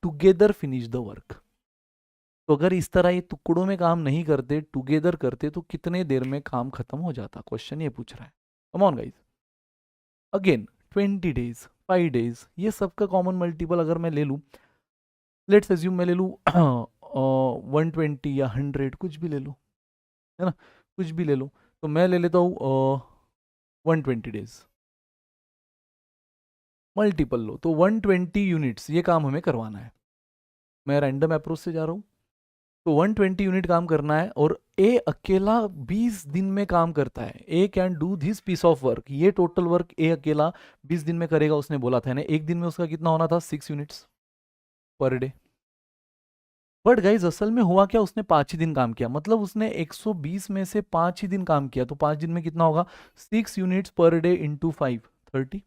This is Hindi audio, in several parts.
Together finish the work. तो अगर इस तरह ये टुकड़ों में काम नहीं करते, टुगेदर करते, तो कितने देर में काम खत्म हो जाता? क्वेश्चन ये पूछ रहा है। Come on guys, again 20 days, 5 days, ये सबका कॉमन मल्टीपल अगर मैं ले लूँ, लेट्स एज्यूम मैं ले लूँ 120 या 100, कुछ भी ले लो, है ना, कुछ भी ले लो। तो मैं ले लेता हूँ 120 डेज, मल्टीपल लो, तो 120 यूनिट्स ये काम हमें करवाना है। मैं रैंडम अप्रोच से जा रहा हूँ, तो 120 यूनिट काम करना है, और ए अकेला 20 दिन में काम करता है। A can do this piece of work, ये टोटल वर्क ए अकेला 20 दिन में करेगा, उसने बोला था ना। एक दिन में उसका कितना होना था? 6 units per day. But guys असल में हुआ क्या, उसने 5 ही दिन काम किया, मतलब उसने 120 में से 5 ही दिन काम किया, तो 5 दिन में कितना होगा? 6 units per day into 5, 30,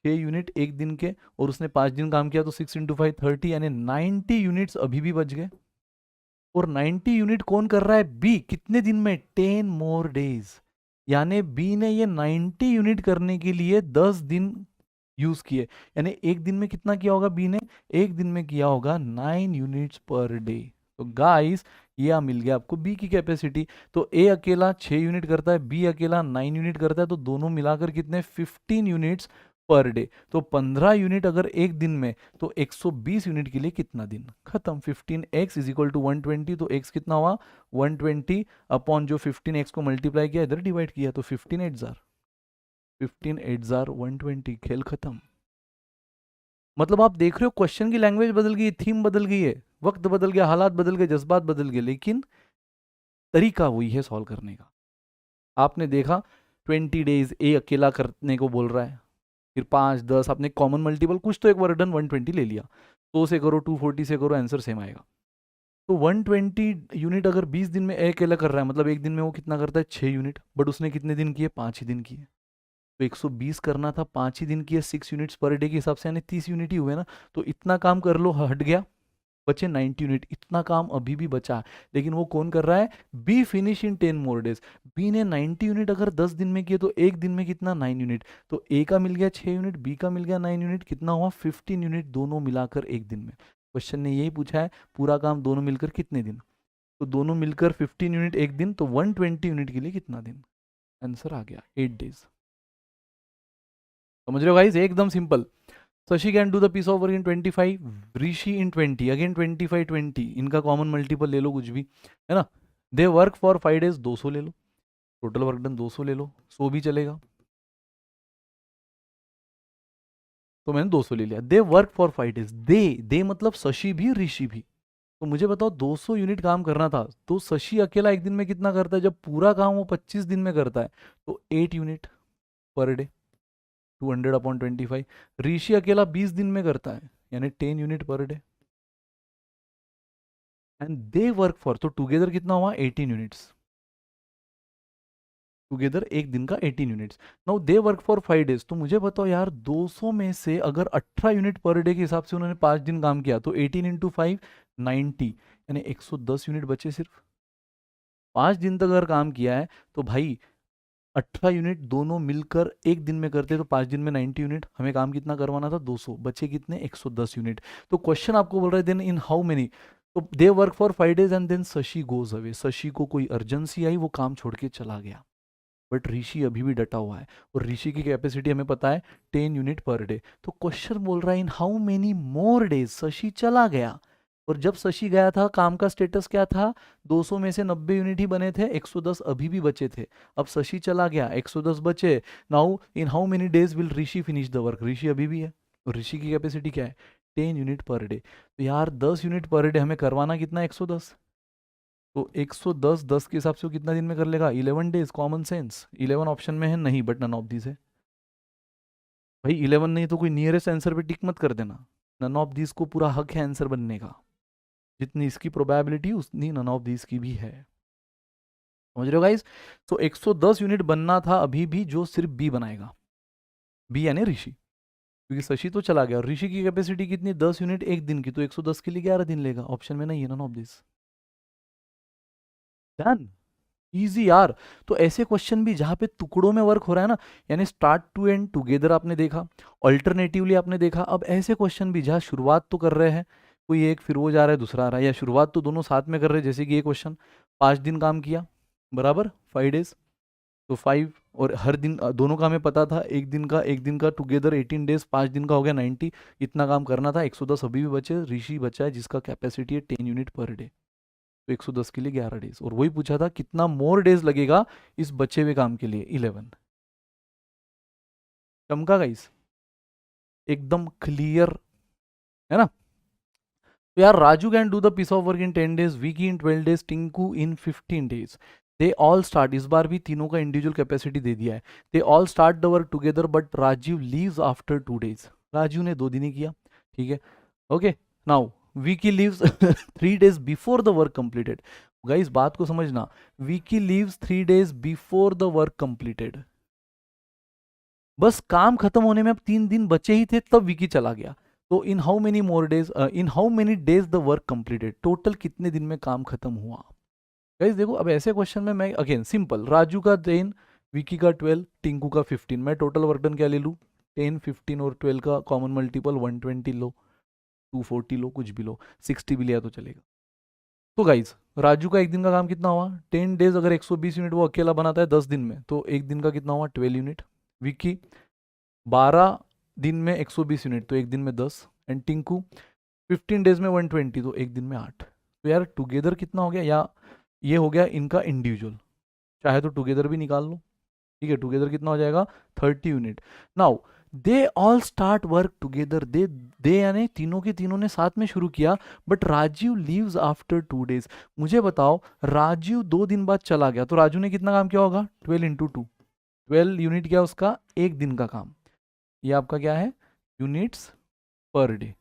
6 unit एक दिन के, और उसने 5 दिन काम किया, तो 6 इंटू 5 30, यानी 90 यूनिट्स अभी भी बच गए। और 90 यूनिट कौन कर रहा है? बी। कितने दिन में? 10 मोर डेज। यानी बी ने ये 90 यूनिट करने के लिए 10 दिन यूज किए। यानी एक दिन में कितना किया होगा बी ने? एक दिन में किया होगा 9 यूनिट्स पर डे। तो गाइस ये मिल गया आपको बी की कैपेसिटी। तो ए अकेला 6 यूनिट करता है, बी अकेला 9 यूनिट करता है, तो दोनों मिलाकर कितने? 15 यूनिट्स पर डे। तो 15 यूनिट अगर एक दिन में, तो 120 यूनिट के लिए कितना दिन? खत्म। 15x इज इक्वल टू 120, तो x कितना हुआ? 120 अपॉन जो 15x को मल्टीप्लाई किया, इधर डिवाइड किया, तो 15 8 120, खेल खत्म। मतलब आप देख रहे हो क्वेश्चन की लैंग्वेज बदल गई, थीम बदल गई है, वक्त बदल गया, हालात बदल गए, जज्बात बदल गए, लेकिन तरीका वही है सॉल्व करने का। आपने देखा 20 डेज ए अकेला करने को बोल रहा है, फिर 5 10 आपने कॉमन मल्टीपल कुछ तो एक वर्डन 120 ले लिया, 100 से करो 240 से करो, आंसर सेम आएगा। तो 120 यूनिट अगर 20 दिन में ए अकेला कर रहा है, मतलब एक दिन में वो कितना करता है? 6 यूनिट। बट उसने कितने दिन किए? 5 ही दिन किए। तो 120 करना था, 5 ही दिन किए, 6 यूनिट्स पर डे के हिसाब से, यानी 30 यूनिट ही हुए ना। तो इतना काम कर लो, हट गया, बचे 90 यूनिट। इतना काम अभी भी बचा है, लेकिन वो कौन कर रहा है? B finish in 10 more days. B ने 90 यूनिट अगर 10 दिन में किए, तो एक दिन में कितना? 9 यूनिट। तो ए का मिल गया 6 यूनिट, बी का मिल गया 9 यूनिट, कितना हुआ? 15 यूनिट, दोनों मिलाकर एक दिन में। क्वेश्चन ने यही पूछा है, पूरा काम दोनों मिलकर कितने दिन? तो दोनों मिलकर 15 यूनिट एक दिन, तो 120 यूनिट के लिए कितना दिन? आंसर आ गया 8 डेज। समझ रहे हो गाइस? एकदम simple. Shashi can do the piece of work in 25, Rishi in 20, again 25 20, इनका कॉमन मल्टीपल ले लो कुछ भी, है ना। दे वर्क फॉर 5 डेज, 200 ले लो, टोटल वर्क डन 200 ले लो, 100 भी चलेगा, तो मैंने 200 ले लिया। दे वर्क फॉर 5 डेज, दे मतलब शशि भी ऋषि भी। तो मुझे बताओ 200 यूनिट काम करना था, तो शशि अकेला एक दिन में कितना करता है? जब पूरा काम वो 25 दिन में करता है, तो 8 यूनिट पर डे, 200 अपॉन 25। ऋषि अकेला 20 दिन में करता है, यानी 10 unit per day. And they work for, तो टुगेदर कितना हुआ? 18 यूनिट्स। टुगेदर एक दिन का 18 units. Now they work for 5 days. तो मुझे बताओ यार, 200 में से अगर 18 यूनिट पर डे के हिसाब से उन्होंने 5 दिन काम किया, तो 18 इंटू 5 90, यानी 110 यूनिट बचे सिर्फ। 5 दिन तक अगर काम किया है, तो भाई 18 यूनिट दोनों मिलकर एक दिन में करते, तो 5 दिन में 90 यूनिट, हमें काम कितना करवाना था? 200, बचे कितने? 110 यूनिट। तो क्वेश्चन आपको बोल रहा है देन इन हाउ मेनी, तो they work for 5 days and then Shashi goes away. Shashi को कोई अर्जेंसी आई, वो काम छोड़ के चला गया, बट ऋषि अभी भी डटा हुआ है, और ऋषि की कैपेसिटी हमें पता है 10 यूनिट पर डे। तो क्वेश्चन बोल रहा है इन how many more days Shashi चला गया। और जब शशि गया था, काम का स्टेटस क्या था? 200 में से 90 यूनिट ही बने थे, 110 अभी भी बचे थे। अब शशि चला गया, 110 बचे। Now in how many days will Rishi finish the work? Rishi अभी भी है, और ऋषि की कैपेसिटी क्या है? 10 यूनिट पर डे। तो यार 10 यूनिट पर डे हमें करवाना कितना? 110। तो 110 10 के हिसाब से वो कितना दिन में कर लेगा? 11 डेज। Common sense. 11 ऑप्शन में है नहीं, बट नन ऑफ दिस है। भाई 11 नहीं तो कोई नियरेस्ट आंसर पे टिक मत कर देना। नन ऑफ दिस को पूरा हक है आंसर बनने का, जितनी इसकी प्रोबेबिलिटी उतनी नन ऑफ दिस की भी है। समझ रहे हो गाइस? तो 110 यूनिट बनना था अभी भी, जो सिर्फ बी बनाएगा, बी यानी ऋषि, क्योंकि शशि तो चला गया। और ऋषि की कैपेसिटी कितनी? 10 यूनिट एक दिन की, तो 110 के लिए 11 दिन लेगा। ऑप्शन में नहीं है none of this. Done. Easy यार। तो ऐसे क्वेश्चन भी जहाँ पे टुकड़ों में वर्क हो रहा है ना, यानी स्टार्ट टू एंड टुगेदर आपने देखा, अल्टरनेटिवली आपने देखा, अब ऐसे क्वेश्चन भी जहाँ शुरुआत तो कर रहे हैं कोई एक, फिर वो जा रहा है दूसरा आ रहा है, या शुरुआत तो दोनों साथ में कर रहे हैं, जैसे कि ये क्वेश्चन 5 दिन काम किया बराबर 5 डेज, तो 5 और हर दिन दोनों का हमें पता था, एक दिन का टुगेदर 18 डेज, 5 दिन का हो गया 90, इतना काम करना था। 110 अभी भी बचे, ऋषि बचा है जिसका कैपेसिटी है 10 यूनिट पर डे, तो 110 के लिए 11 डेज, और वही पूछा था कितना मोर डेज लगेगा इस बचे हुए काम के लिए, 11। चमका गाइस, एकदम क्लियर है ना। तो यार Raju can do the piece of work in 10 days, Vicky in 12 days, Tinku in 15 days. They all start, इस बार भी तीनों का इंडिविजुअल कैपेसिटी दे दिया है। They all start the work together but Rajeev leaves after 2 days, Raju ने 2 दिन ही किया, ठीक है। Okay, now Vicky leaves 3 days before the work completed. Guys बात को समझना, Vicky leaves 3 days before the work completed, बस काम खत्म होने में अब 3 दिन बचे ही थे तब विकी चला गया। तो इन how many more days, in how many days the work completed, total कितने दिन में काम खत्म हुआ। गाइस देखो अब ऐसे क्वेश्चन में मैं अगेन सिंपल, राजू का 10, विकी का 12, टिंकू का 15, मैं टोटल वर्क डन क्या ले लूँ, 10, 15 और 12 का कॉमन मल्टीपल 120 लो, 240 लो, कुछ भी लो, 60 भी लिया तो चलेगा। तो गाइज राजू का एक दिन का काम कितना हुआ, 10 डेज, अगर 120 यूनिट वो अकेला बनाता है 10 दिन में, तो एक दिन का कितना हुआ 12 यूनिट। विकी 12 दिन में 120 यूनिट, तो एक दिन में 10, एंड टिंकू 15 डेज में 120, तो एक दिन में 8। तो यार टुगेदर कितना हो गया, या ये हो गया इनका इंडिविजुअल, चाहे तो टुगेदर भी निकाल लो, ठीक है। टुगेदर कितना हो जाएगा 30 unit. Now they all start work together, they यानी तीनों के तीनों ने साथ में शुरू किया, but Rajeev leaves after 2 days. मुझे बताओ राजीव 2 दिन बाद चला गया, तो राजू ने कितना काम किया होगा, 12 इंटू 2, 12 यूनिट क्या उसका, एक दिन का काम। ये आपका क्या है, units per day,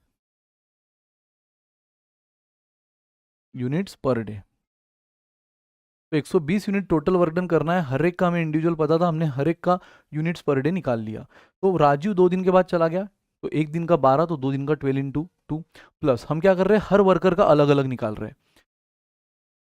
units per day. तो 120 यूनिट टोटल वर्क डन करना है, हर एक का हमें इंडिविजुअल पता था, हमने हर एक का यूनिट्स पर डे निकाल लिया। तो राजीव 2 दिन के बाद चला गया, तो एक दिन का 12, तो 2 दिन का 12 इंटू 2, प्लस हम क्या कर रहे हैं, हर वर्कर का अलग अलग निकाल रहे हैं।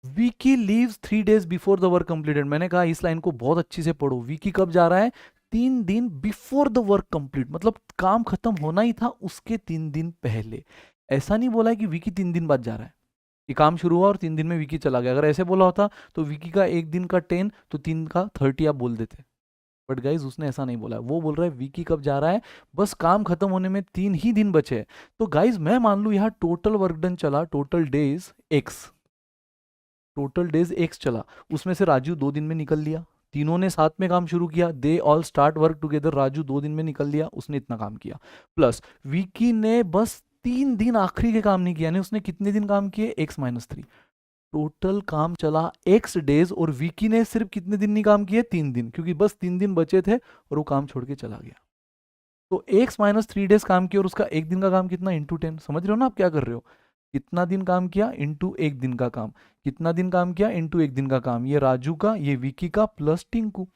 Vicky leaves 3 days before the work completed, मैंने कहा इस लाइन को बहुत अच्छी से पढ़ो। विकी कब जा रहा है, 3 दिन बिफोर द वर्क कंप्लीट, मतलब काम खत्म होना ही था उसके 3 दिन पहले। ऐसा नहीं बोला है कि विकी 3 दिन बाद जा रहा है, कि काम शुरू हुआ और 3 दिन में विकी चला गया। अगर ऐसे बोला होता तो विकी का एक दिन का 10, तो 3 का 30 आप बोल देते, बट गाइज उसने ऐसा नहीं बोला है। वो बोल रहा है विकी कब जा रहा है, बस काम खत्म होने में 3 ही दिन बचे हैं। तो गाइज मैं मान लू यहाँ टोटल वर्क डन चला, total days x, total days x चला, उसमें से राजू 2 दिन में निकल लिया, तीनों ने साथ में काम शुरू किया, दे all start work together, Raju 2 दिन में निकल लिया, उसने इतना काम किया, प्लस विकी ने बस 3 दिन आखिरी के काम नहीं किया, यानी उसने कितने दिन काम किए, x-3, टोटल काम चला x डेज, और विकी ने सिर्फ कितने दिन नहीं काम किए, 3 दिन, क्योंकि बस 3 दिन बचे थे और वो काम छोड़ के चला गया। तो x-3 डेज काम किया, और उसका एक दिन का काम कितना, इंटू 10, समझ रहे हो ना आप क्या कर रहे हो, कितना दिन काम किया इंटू एक दिन का काम, कितना दिन काम किया इंटू एक दिन का काम, ये राजू का, ये विकी का, प्लस टिंकू।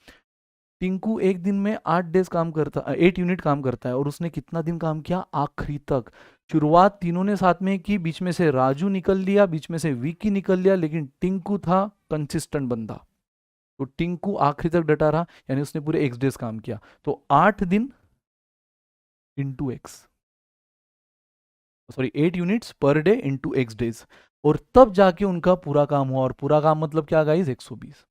टिंकू एक दिन में 8 डेज काम करता, 8 यूनिट काम करता है, और उसने कितना दिन काम किया, आखिरी तक। शुरुआत तीनों ने साथ में की, बीच में से राजू निकल लिया, बीच में से विकी निकल लिया, लेकिन टिंकू था कंसिस्टेंट बंदा, तो टिंकू आखिरी तक डटा रहा, यानी उसने पूरे एक्स डेज काम किया। तो 8 दिन into x, sorry 8 units per day into x days, और तब जाके उनका पूरा काम हुआ। और पूरा काम मतलब क्या गाइस, 120।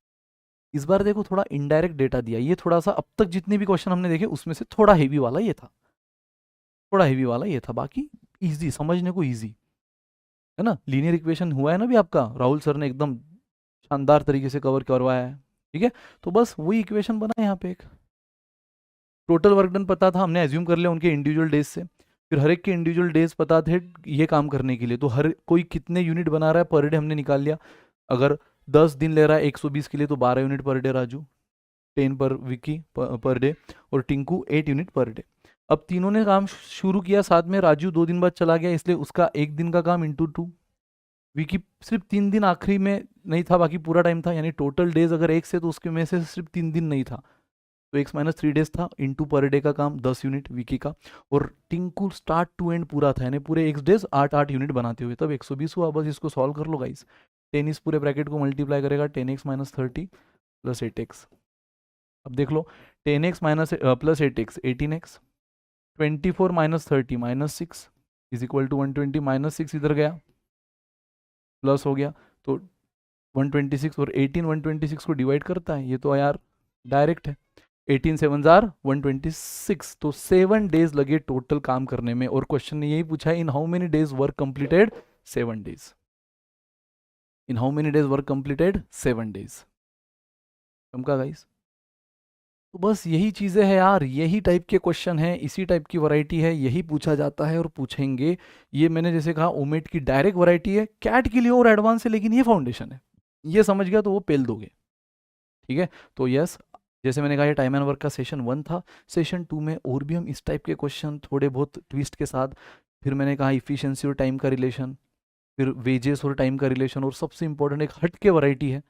इस बार देखो थोड़ा इनडायरेक्ट डेटा दिया, ये थोड़ा सा अब तक जितने भी क्वेश्चन हमने देखे उसमें से थोड़ा हेवी वाला ये था, थोड़ा हेवी वाला ये था, बाकी इजी, समझने को इजी है ना। लीनियर इक्वेशन हुआ है ना भी आपका, राहुल सर ने एकदम शानदार तरीके से कवर करवाया है, ठीक है। तो बस वही इक्वेशन बना है यहाँ पे, एक टोटल वर्क डन पता था, हमने एज्यूम कर लिया उनके इंडिविजुअल डेज से, फिर हर एक के इंडिविजुअल डेज पता थे ये काम करने के लिए, तो हर कोई कितने यूनिट बना रहा है पर डे हमने निकाल लिया। अगर 10 दिन ले रहा है 120 के लिए, तो 12 यूनिट पर डे राजू, 10 पर विकी पर डे, और टिंकू 8 यूनिट पर डे। अब तीनों ने काम शुरू किया साथ में, राजू 2 दिन बाद चला गया, इसलिए उसका एक दिन का काम इंटू 2, विकी सिर्फ 3 दिन आखिरी में नहीं था, बाकी पूरा टाइम था, यानी टोटल डेज अगर एक से, तो उसके में से सिर्फ 3 दिन नहीं था, तो x-3 डेज था, इंटू पर डे का काम 10 यूनिट विकी का, और टिंकू स्टार्ट टू एंड पूरा था, यानी पूरे एक्स डेज 8-8 यूनिट बनाते हुए, तब 120 हुआ। बस इसको सॉल्व कर लो गाइस, 10 इस पूरे ब्रैकेट को मल्टीप्लाई करेगा 10x-30, प्लस 8x। अब देख लो 10x minus plus 8x 18x, 24 minus 30 minus 6 is equal to 120, minus 6 इधर गया प्लस हो गया, तो 126 और 18 126 को डिवाइड करता है, ये तो यार डायरेक्ट है। 18 7 जार 126, तो 7 डेज लगे टोटल काम करने में। और क्वेश्चन ने यही पूछा है इन how many days work completed, 7 days. In how many days work completed, 7 days. समझा गाइस? तो बस यही चीज़ें हैं यार, यही टाइप के क्वेश्चन हैं, इसी टाइप की वैरायटी है, यही पूछा जाता है और पूछेंगे। ये मैंने जैसे कहा ओमेट की डायरेक्ट वैरायटी है, कैट के लिए और एडवांस है, लेकिन ये फाउंडेशन है, ये समझ गया तो वो पेल दोगे। ठीक है, तो यस, जैसे मैंने कहा ये टाइम एंड वर्क का सेशन 1 था। सेशन 2 में और भी हम इस टाइप के क्वेश्चन थोड़े बहुत ट्विस्ट के साथ, फिर मैंने कहा इफिशिएंसी और टाइम का रिलेशन, फिर वेजेस और टाइम का रिलेशन, और सबसे इंपॉर्टेंट एक हट के वैरायटी है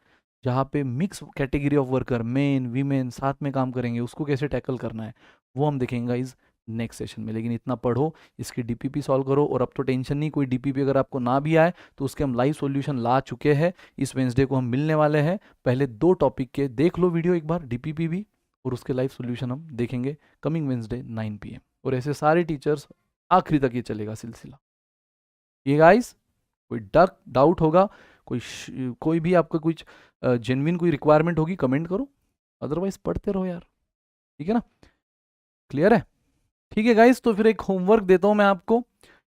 जहाँ पे mix category of worker main women साथ में काम करेंगे, उसको कैसे टैकल करना है वो हम देखेंगे गाइस नेक्स्ट सेशन में। लेकिन इतना पढ़ो, इसकी डीपीपी सॉल्व करो, और अब तो टेंशन नहीं, कोई डीपीपी अगर आपको ना भी आए तो उसके हम लाइव सॉल्यूशन ला चुके हैं। इस वेंसडे को हम मिलने वाले हैं, पहले 2 टॉपिक के देख लो वीडियो एक बार, डीपीपी भी और उसके लाइव सॉल्यूशन हम देखेंगे कमिंग वेंसडे 9 PM। और ऐसे सारे टीचर्स आखिरी तक ये चलेगा सिलसिला। ये गाइस कोई डाउट होगा, कोई भी आपका कुछ जेन्युइन कोई रिक्वायरमेंट होगी कमेंट करो, अदरवाइज पढ़ते रहो यार। ठीक है ना, क्लियर है? ठीक है गाइस, तो फिर एक होमवर्क देता हूँ मैं आपको,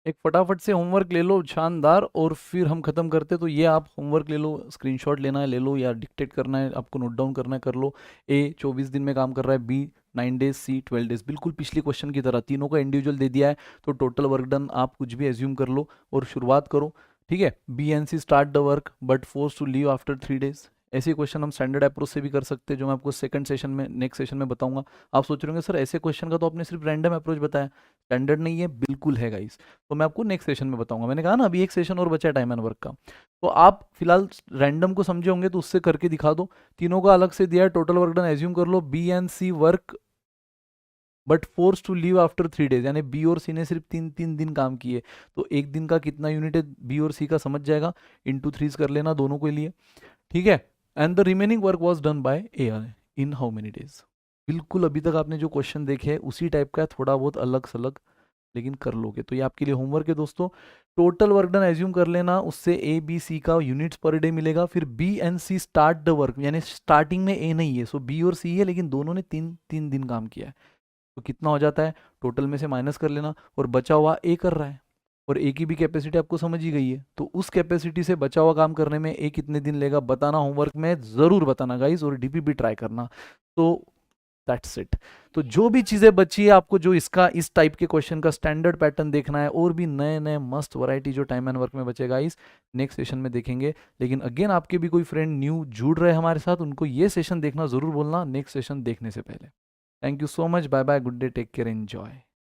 एक फटाफट से होमवर्क ले लो शानदार, और फिर हम खत्म करते। तो ये आप होमवर्क ले लो, स्क्रीनशॉट लेना है ले लो, या डिक्टेट करना है आपको, नोट डाउन करना है कर लो। ए 24 दिन में काम कर रहा है, बी 9 डेज, सी 12 डेज, बिल्कुल पिछले क्वेश्चन की तरह तीनों का इंडिविजुअल दे दिया है। तो टोटल वर्क डन आप कुछ भी एज्यूम कर लो और शुरुआत करो। ठीक है, B and C start the work but force to leave after 3 days. ऐसे क्वेश्चन हम स्टैंडर्ड अप्रोच से भी कर सकते हैं, जो मैं आपको सेकंड सेशन में नेक्स्ट सेशन में बताऊंगा। आप सोच रहे होंगे सर ऐसे क्वेश्चन का तो आपने सिर्फ रैंडम अप्रोच बताया, स्टैंडर्ड नहीं है, बिल्कुल है गाइस। तो मैं आपको नेक्स्ट सेशन में बताऊंगा, मैंने कहा ना अभी एक सेशन और बचा है टाइम एंड वर्क का। तो आप फिलहाल रैंडम को समझे होंगे तो उससे करके दिखा दो। तीनों का अलग से दिया है, टोटल वर्क डन एज्यूम कर लो, B and C work but force to leave after 3 days, यानी बी और सी ने सिर्फ 3 दिन काम किए। तो एक दिन का कितना यूनिट है बी और सी का समझ जाएगा, इंटू 3 कर लेना दोनों के लिए। ठीक है, and the remaining work was done by A in how many days. बिल्कुल अभी तक आपने जो क्वेश्चन देखे हैं उसी टाइप का है, थोड़ा बहुत अलग सलग, लेकिन कर लोगे। तो ये आपके लिए होमवर्क है दोस्तों। टोटल वर्क डन एज्यूम कर लेना, उससे ए बी सी का यूनिट्स पर डे मिलेगा। फिर B and C start the work, यानी स्टार्टिंग में ए नहीं है, सो बी और सी है, लेकिन दोनों ने 3 दिन काम किया है। तो कितना हो जाता है, टोटल में से माइनस कर लेना, और बचा हुआ ए कर रहा है, और ए की भी कैपेसिटी आपको समझ ही गई है। तो उस कैपेसिटी से बचा हुआ काम करने में ए कितने दिन लेगा बताना, होमवर्क में ज़रूर बताना गाइस, और डीपी भी ट्राई करना। तो दैट्स इट। तो जो भी चीज़ें बची है आपको, जो इसका इस टाइप के क्वेश्चन का स्टैंडर्ड पैटर्न देखना है, और भी नए नए मस्त वैरायटी जो टाइम एंड वर्क में बचेगा इस नेक्स्ट सेशन में देखेंगे। लेकिन अगेन आपके भी कोई फ्रेंड न्यू जुड़ रहे हैं हमारे साथ, उनको ये सेशन देखना ज़रूर बोलना नेक्स्ट सेशन देखने से पहले। Thank you so much, bye bye, good day, take care, enjoy.